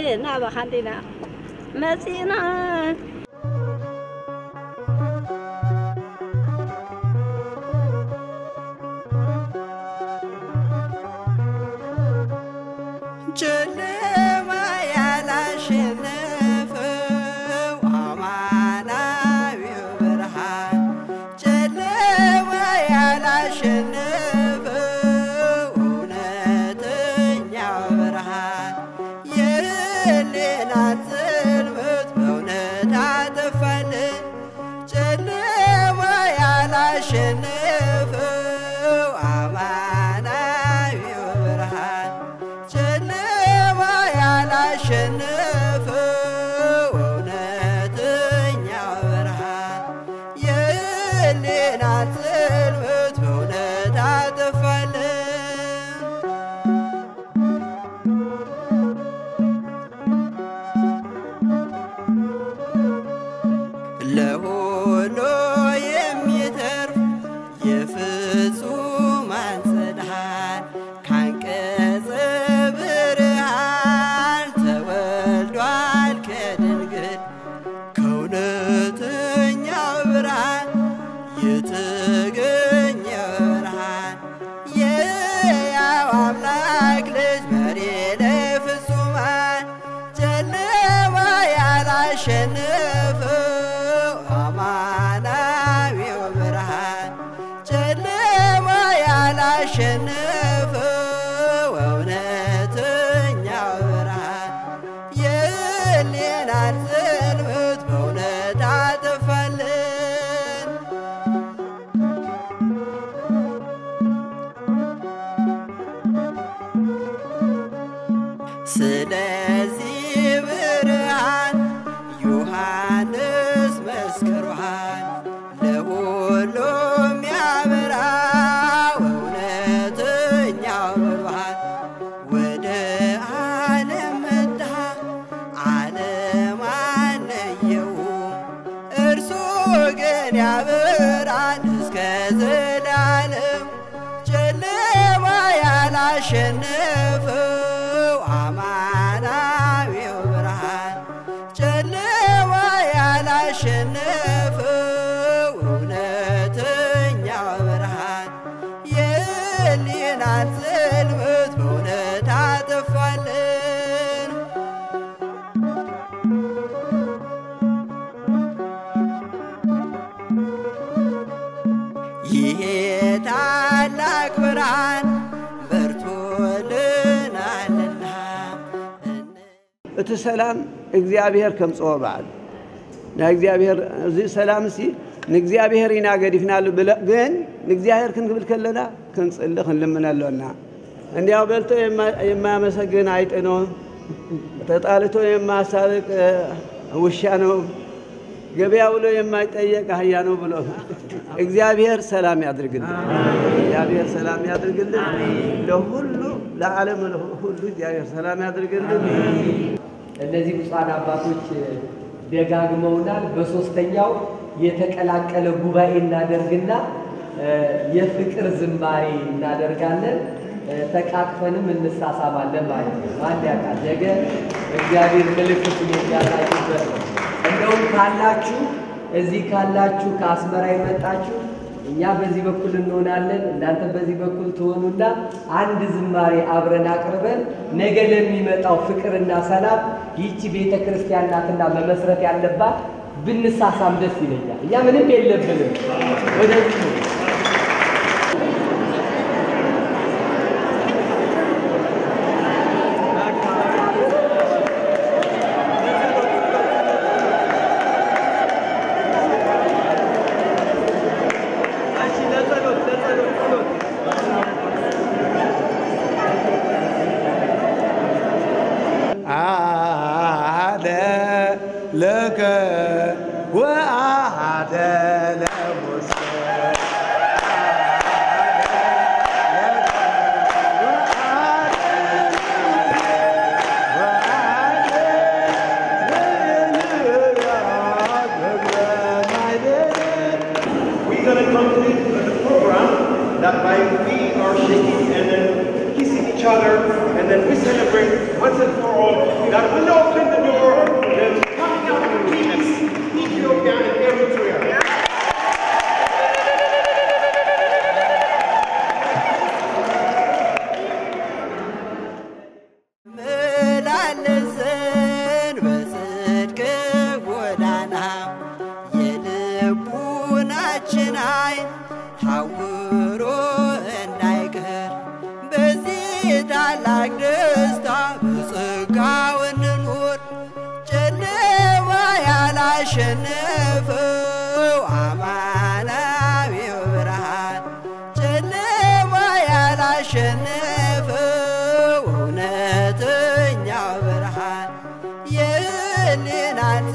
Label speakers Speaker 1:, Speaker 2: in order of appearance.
Speaker 1: مصينا بخندنا مصينا
Speaker 2: ሰላም እግዚአብሔር ከምጽኦ በዓል ንእግዚአብሔር እዚ ሰላም ሲ ንእግዚአብሔር ይናገዲፍናል ግን ንእግዚአብሔር ክንብል ከለና ክንጽልህ እንልምናለና እንዲያው በልቶ የማያመሰግን አይጥ ነው ተጣልቶ የማያሳርቅ ውሻ ነው ገበያ ውሎ የማይጠየቅ አህያ ነው ብሎ እግዚአብሔር ሰላም ያድርግልን እግዚአብሔር ሰላም ያድርግልን ለሁሉ ለዓለም ሁሉ እግዚአብሔር ሰላም ያድርግልን
Speaker 3: እነዚህ ብፁዓን አባቶች ደጋግመውናል በሶስተኛው የተቀላቀለ ጉባኤ እናደርግና የፍቅር ዝማሬ እናደርጋለን ተቃቅፈንም እንሳሳማለን ማለት ነው አንድ ያቃል ነገ እግዚአብሔር ምልክቱን ያሳይበት እንደውም ካላችሁ እዚህ ካላችሁ ከአስመራ የመጣችሁ እኛ በዚህ በኩል እንሆናለን እናንተ በዚህ በኩል ትሆኑና አንድ ዝማሬ አብረን አቅርበን ነገ ለሚመጣው ፍቅርና ሰላም ይቺ ቤተክርስቲያን ናትና መመስረት ያለባት ብንሳሳም ደስ ይለኛል እኛ ምንም የለብንም ወደዚህ
Speaker 2: لك وأعد لمسلم
Speaker 4: We're going to complete the program that by we are shaking and then kissing each each other, and then we celebrate once and for all that we open the door to coming out of peace, Ethiopia and Eritrea.
Speaker 5: ያሸነፈው አማናዊው ብርሃን ጨለማ ያላሸነፈው እውነተኛው ብርሃን የህሊናት